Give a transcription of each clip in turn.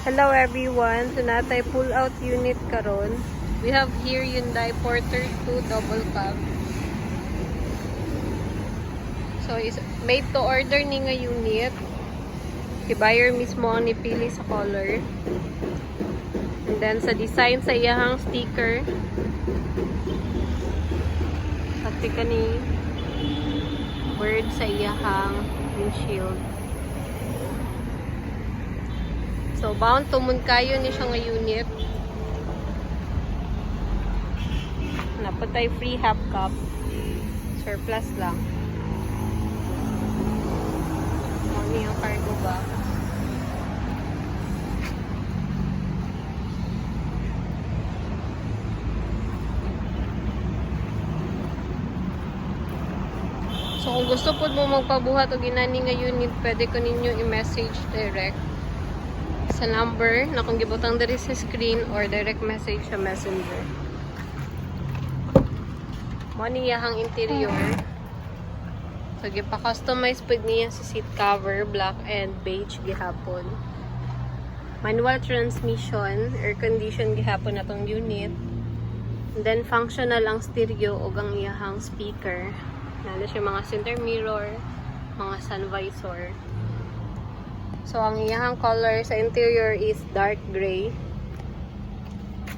Hello everyone, so natay pull out unit karon. We have here Hyundai Porter 2 double cab. So is made to order ni nga unit. Si buyer mismo ang nipili sa color. And then sa design sa iyahang sticker. Pati ka ni word sa iyahang windshield. So, bound tumun kayo ni siya nga unit. Napatay free half cup. Surplus lang. Ano yung cargo box. So, kung gusto po mo magpabuhat o ginani nga unit, pwede ko ninyo i-message direct sa number na kung gibutang diri sa screen or direct message sa messenger. Mo niyahang interior. So gipa-customize pud niya sa seat cover, black and beige gihapon. Manual transmission, air condition gihapon natong unit. And then functional ang stereo ug ang iyahang speaker. Nalo siya mga center mirror, mga sun visor. So, ang iyahang color sa interior is dark gray.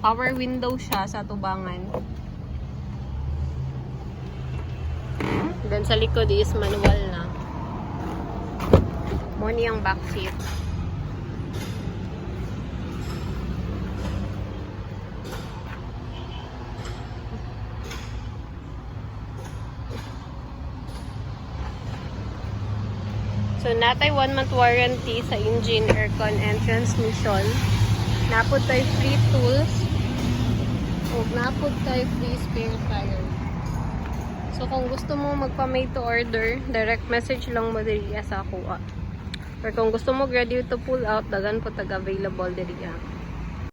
Power window siya sa tubangan. Then, sa likod is manual na. Mo niyang back seat. So, natay 1-month warranty sa engine, aircon, and transmission. Napod tayo free tools. O napod tayo free spare tire. So, kung gusto mo magpa-made to order, direct message lang mo diri sa kuha. Or kung gusto mo ready to pull out, dagan po tag-available diri.